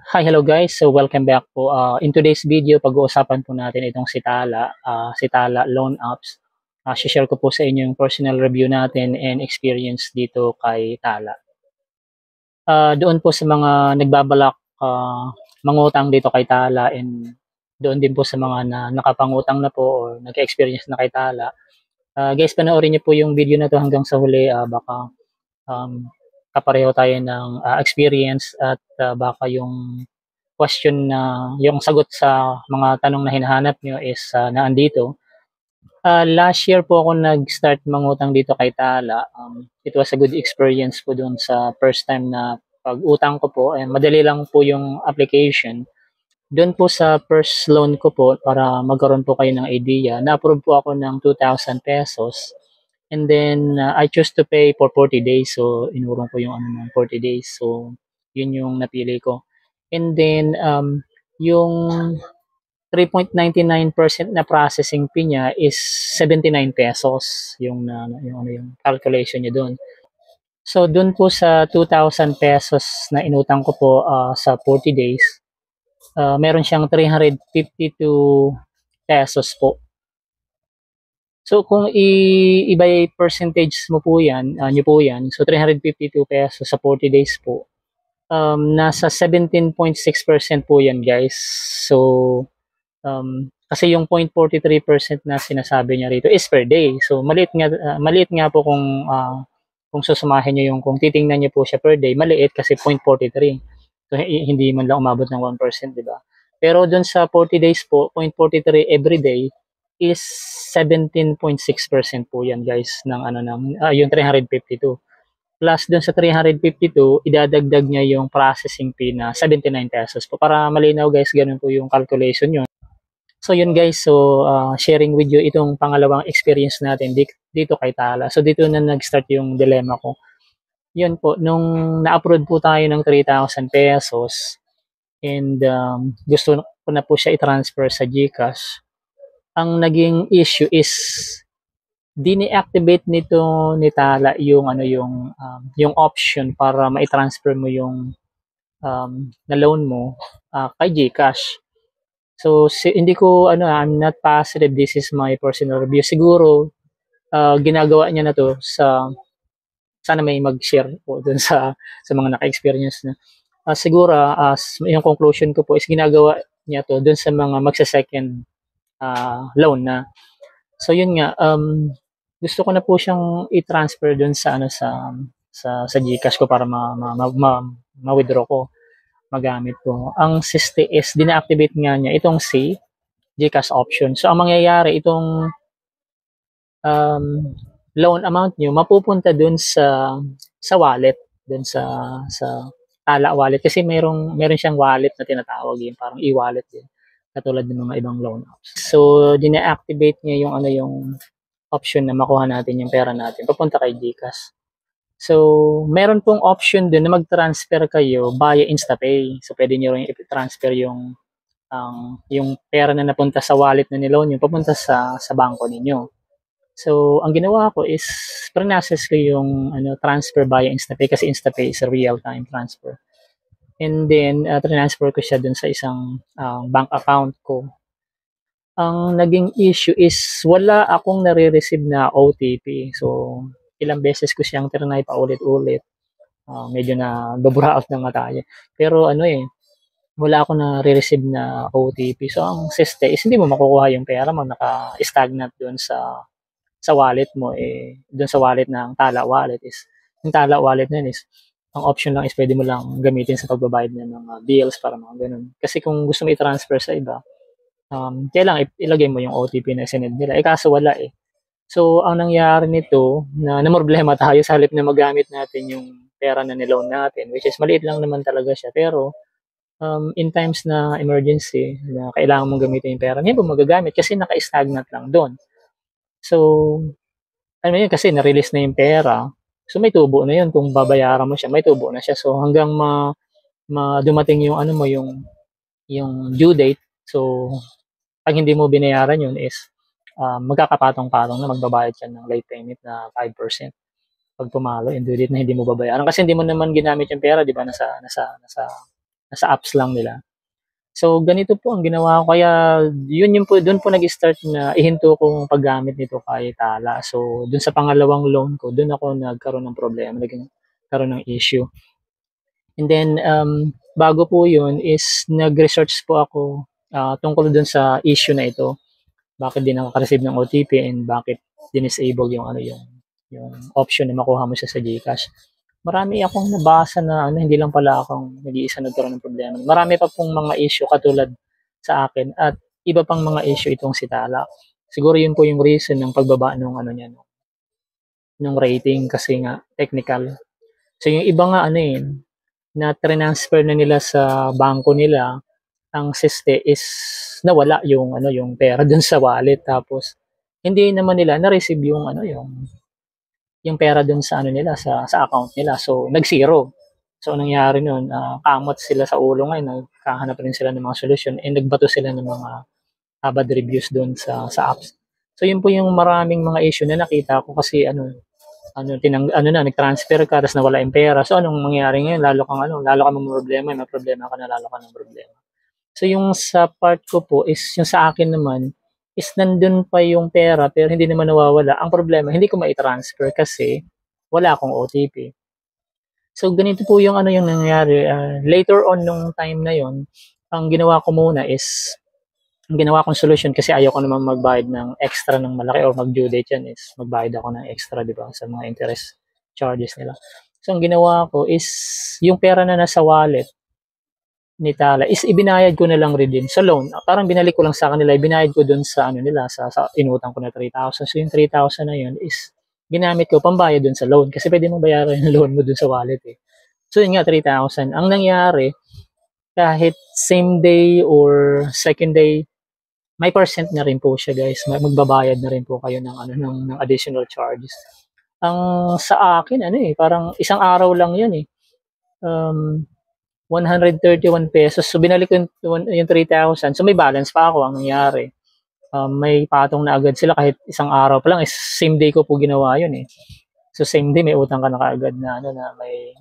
Hi, hello guys. So welcome back po. In today's video, pag-uusapan po natin itong si Tala Loan Apps. Share ko po sa inyo yung personal review natin and experience dito kay Tala. Doon po sa mga nagbabalak mangutang dito kay Tala and doon din po sa mga na nakapangutang na po or nag-experience na kay Tala. Guys, panoorin niyo po yung video na to hanggang sa huli. Baka um, kapareho tayo ng experience at baka yung question na yung sagot sa mga tanong na hinahanap nyo is naandito. Last year po ako nag-start mangutang dito kay Tala. It was a good experience po doon sa first time na pag-utang ko po. Madali lang po yung application. Doon po sa first loan ko po, para magkaroon po kayo ng idea, na-approve po ako ng 2,000 pesos. And then, I chose to pay for 40 days. So, inurong ko yung ng 40 days. So, yun yung napili ko. And then, yung 3.99% na processing fee niya is 79 pesos yung calculation niya doon. So doon po sa 2,000 pesos na inutang ko po sa 40 days, meron siyang 352 pesos po. So kung iba percentage mo po yan, nyo po yan, so 352 pesos sa 40 days po, nasa 17.6% po yan guys. So kasi yung 0.43% na sinasabi niya rito is per day. So maliit nga po kung susumahin niyo yung kung titingnan niyo po siya per day, maliit kasi 0.43. So hindi man lang umabot ng 1%, di ba? Pero doon sa 40 days po, 0.43 every day is 17.6% po yan guys ng yung 352. Plus doon sa 352, idadagdag niya yung processing fee na 79 pesos po. Para malinaw guys, ganun po yung calculation yun. So yun guys, so sharing with you itong pangalawang experience natin dito kay Tala. So dito na nag-start yung dilemma ko. Yun po, nung na-upload po tayo ng 3,000 pesos and gusto ko na po siya i-transfer sa GCash, ang naging issue is dini-activate nito ni Tala yung option para ma-transfer mo yung na loan mo kay GCash. So hindi ko I'm not positive, this is my personal review. Siguro ginagawa niya na to sana may mag-share po dun sa mga naka-experience na. Siguro yung conclusion ko po is ginagawa niya to dun sa mga magsa-second loan na. So yun nga, gusto ko na po siyang i-transfer dun sa GCash ko para ma-withdraw ko, magamit ko. Ang siste is dina-activate nga niya itong GCash option. So ang mangyayari, itong loan amount niyo mapupunta dun sa wallet, dun sa Tala wallet, kasi meron siyang wallet na tinatawag, yun parang e-wallet din katulad ng mga ibang loan apps. So dina-activate niya yung option na makuha natin yung pera natin papunta kay GCash. So meron pong option dun na mag-transfer kayo via InstaPay. So pwede niyo rin i-transfer yung pera na napunta sa wallet na niloan niyo papunta sa bangko ninyo. So ang ginawa ko is process ko yung transfer via InstaPay, kasi InstaPay is a real-time transfer. And then transfer ko siya dun sa isang bank account ko. Ang naging issue is wala akong nare-receive na OTP. So ilang beses ko siyang tinry paulit-ulit. Medyo na baburaot na nga tayo. Pero wala akong nare-receive na OTP. So ang siste is hindi mo makukuha yung pera mo, naka-stagnant doon sa wallet mo. Doon sa wallet ng Tala wallet is, yung Tala wallet na yun is, ang option lang is pwede mo lang gamitin sa pagbabayad ng mga bills, para mga ganun. Kasi kung gusto mo i-transfer sa iba, kailangan ilagay mo yung OTP na sinend nila. Kaso wala eh. So, ang nangyari nito, na tayo sa halip na magamit natin yung pera na niloan natin, which is maliit lang naman talaga siya. Pero, in times na emergency, na kailangan mong gamitin yung pera, hindi mo magagamit kasi naka-stagnant lang doon. So, ano yun, kasi na-release na yung pera. So, may tubo na yun. Kung babayaran mo siya, may tubo na siya. So, hanggang dumating yung yung due date. So, pag hindi mo binayaran yun is magkakapatong-patong na magbabayad ka ng late payment na 5% pag pumalo and due date na hindi mo babayaran, kasi hindi mo naman ginamit yung pera, di ba? Nasa nasa apps lang nila. So, ganito po ang ginawa ko kaya yun po dun po nag-start na ihinto kong paggamit nito kay Tala. So, dun sa pangalawang loan ko, dun ako nagkaroon ng problema, nagkaroon ng issue. And then, bago po yun is nag-research po ako tungkol dun sa issue na ito. Bakit di nakaka-receive ng OTP and bakit dinisable yung yung option na makuha mo siya sa GCash. Marami akong nabasa na hindi lang pala akong nag-iisa nagkaroon ng problema. Marami pa pong mga issue katulad sa akin at iba pang mga issue itong si Tala. Siguro yun po yung reason ng pagbaba nung niya, nung rating kasi nga technical. So yung iba nga na transfer na nila sa bangko nila, ang siste is nawala yung pera dun sa wallet tapos hindi naman nila na-receive yung pera dun sa nila sa account nila. So nag-zero. So anong nangyari nun, kamot sila sa ulo ngayon, naghahanap rin sila ng mga solusyon and nagbato sila ng mga bad reviews dun sa apps. So yun po yung maraming mga issue na nakita ko kasi nag-transfer ka tapos nawala yung pera. So anong mangyayari ngayon? Lalo kang mamroblema, may problema ka na, lalo ka ng problema. So yung sa part ko po is yung sa akin naman is nandun pa yung pera pero hindi naman nawawala. Ang problema, hindi ko mai-transfer kasi wala akong OTP. So ganito po yung yung nangyari. Later on nung time na yon, ang ginawa ko muna is ang ginawa kong solution kasi ayaw ko naman magbayad ng extra ng malaki or mag-due date yan is magbayad ako ng extra, di ba, sa mga interest charges nila. So ang ginawa ko is yung pera na nasa wallet ni Tala is ibinayad ko na lang rin din sa loan. Parang binalik ko lang sa kanila, ibinayad ko dun sa nila, sa inutang ko na 3,000. So yung 3,000 na yun is ginamit ko pambayad dun sa loan kasi pwede mo bayaran yung loan mo dun sa wallet eh. So yun nga, 3,000. Ang nangyari, kahit same day or second day, may percent na rin po siya guys. Magbabayad na rin po kayo ng additional charges. Ang sa akin, parang isang araw lang yan eh. 131 pesos. So, binalik ko yung 3,000. So, may balance pa ako. Ang nangyari, may patong na agad sila kahit isang araw pa lang. Same day ko po ginawa yun eh. So, same day, may utang ka na kaagad na, na may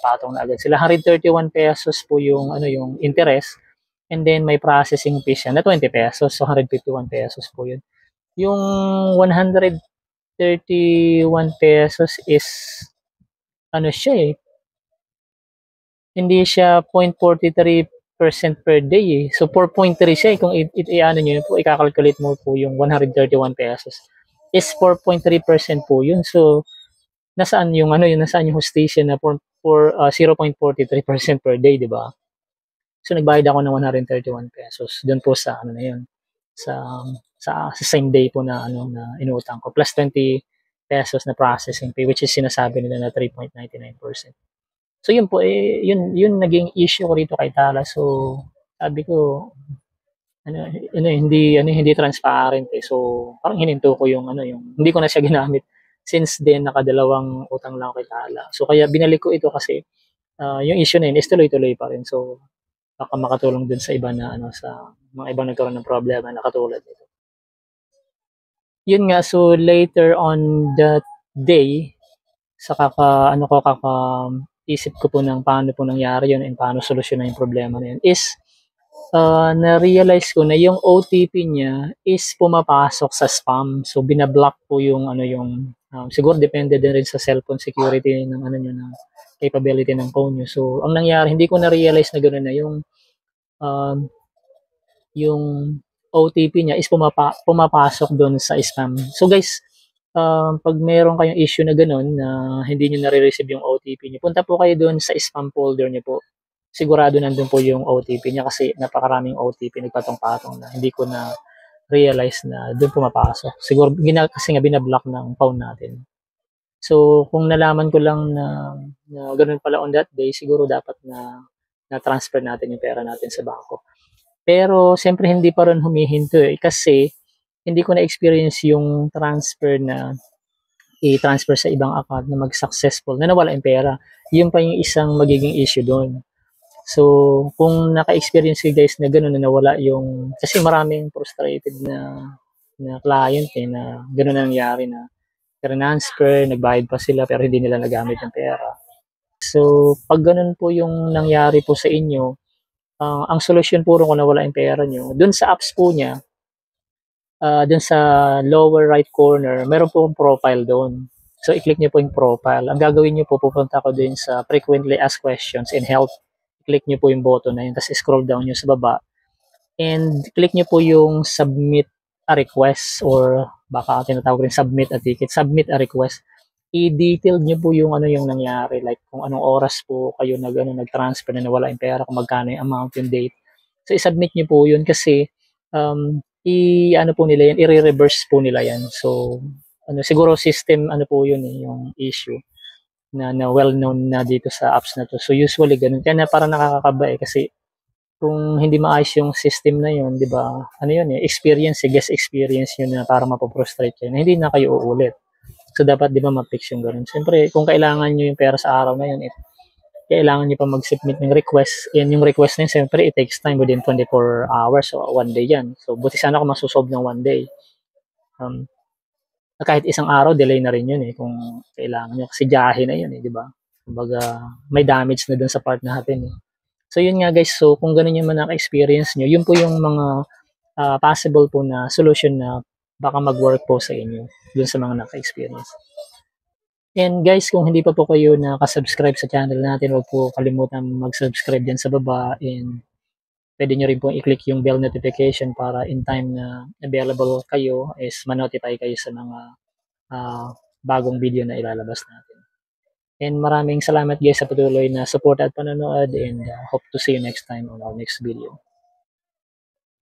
patong na agad sila. 131 pesos po yung interest. And then, may processing fees yan na 20 pesos. So, 151 pesos po yun. Yung 131 pesos is, siya eh, hindi siya 0.43% per day eh. So 4.3 siya eh. Kung nyo po, i-calculate mo po yung 131 pesos is 4.3% po yun. So nasaan yung nasaan yung hostation na for 0.43% per day, di ba? So nagbayad ako ng 131 pesos doon po sa na yun. Sa same day po na na inutang ko plus 20 pesos na processing fee which is sinasabi nila na 3.99%. So yun po yun naging issue ko rito kay Tala. So sabi ko hindi transparent eh. So parang hininto ko yung hindi ko na siya ginamit since then nakadalawang utang lang kay Tala. So kaya binalik ko ito kasi yung issue na yun is tuloy-tuloy pa rin. So baka makatulong dun sa iba na sa mga ibang nagkaroon ng problema na katulad nito. Yun nga, so later on that day sa isip ko po ng paano po nangyari yun and paano solusyonan yung problema na yun is na-realize ko na yung OTP niya is pumapasok sa spam. So binablock po yung siguro depende din rin sa cellphone security ng ng capability ng phone niyo. So ang nangyari, hindi ko na-realize na ganoon na yung OTP niya is pumapasok doon sa spam. So guys, pag meron kayong issue na gano'n na hindi niyo nare-receive yung OTP niyo, punta po kayo doon sa spam folder niyo po. Sigurado nandun po yung OTP niya kasi napakaraming OTP nagpatong-patong na hindi ko na realize na doon pumapasok. Siguro kasi nga binablock ng phone natin. So kung nalaman ko lang na ganoon pala on that day, siguro dapat na transfer natin yung pera natin sa bangko. Pero siyempre hindi pa rin humihinto eh kasi hindi ko na-experience yung transfer na i-transfer sa ibang account na mag-successful na nawala yung pera. Yun pa yung isang magiging issue doon. So, kung naka-experience kayo guys na gano'n na nawala yung, kasi maraming frustrated na client na gano'n na nangyari na transfer, nagbayad pa sila pero hindi nila nagamit yung pera. So, pag ganun po yung nangyari po sa inyo, ang solusyon po kung nawala yung pera nyo, dun sa apps po niya, dun sa lower right corner, meron po profile doon. So, i-click nyo po yung profile. Ang gagawin nyo po, pupunta ko din sa frequently asked questions and help. Click nyo po yung button na yun, tapos scroll down nyo sa baba. And click nyo po yung submit a request or baka tinatawag rin submit a ticket, submit a request. I-detail nyo po yung ano yung nangyari, like kung anong oras po kayo nag-transfer na nawala yung pera, kung magkano yung amount, yung date. So, i-submit nyo po yun kasi ano po nila yan, i-reverse po nila yan. So, siguro system, po yun yung issue na well-known na dito sa apps na to. So, usually ganun. Kaya na parang nakakakaba kasi kung hindi maayos yung system na yun, di ba, experience, guest experience yun na parang mapoprostrate kayo na hindi na kayo uulit. So, dapat, di ba, ma-fix yung ganun. Siyempre, kung kailangan nyo yung pera sa araw na yun, kailangan nyo pa mag-submit ng request. And yung request na yun, siyempre, it takes time within 24 hours o 1 day yan. So, buti sana kung masusolve ng 1 day. Kahit isang araw, delay na rin yun kung kailangan nyo. Kasi jahe na yun di ba? Kumbaga, may damage na dun sa part natin So, yun nga guys. So, kung ganun yung mga naka-experience nyo, yun po yung mga possible po na solution na baka mag-work po sa inyo dun sa mga naka-experience. And guys, kung hindi pa po kayo nakasubscribe sa channel natin, huwag po kalimutan mag-subscribe dyan sa baba and pwede nyo rin po i-click yung bell notification para in time na available kayo is ma-notify kayo sa mga bagong video na ilalabas natin. And maraming salamat guys sa patuloy na support at panonood and hope to see you next time on our next video.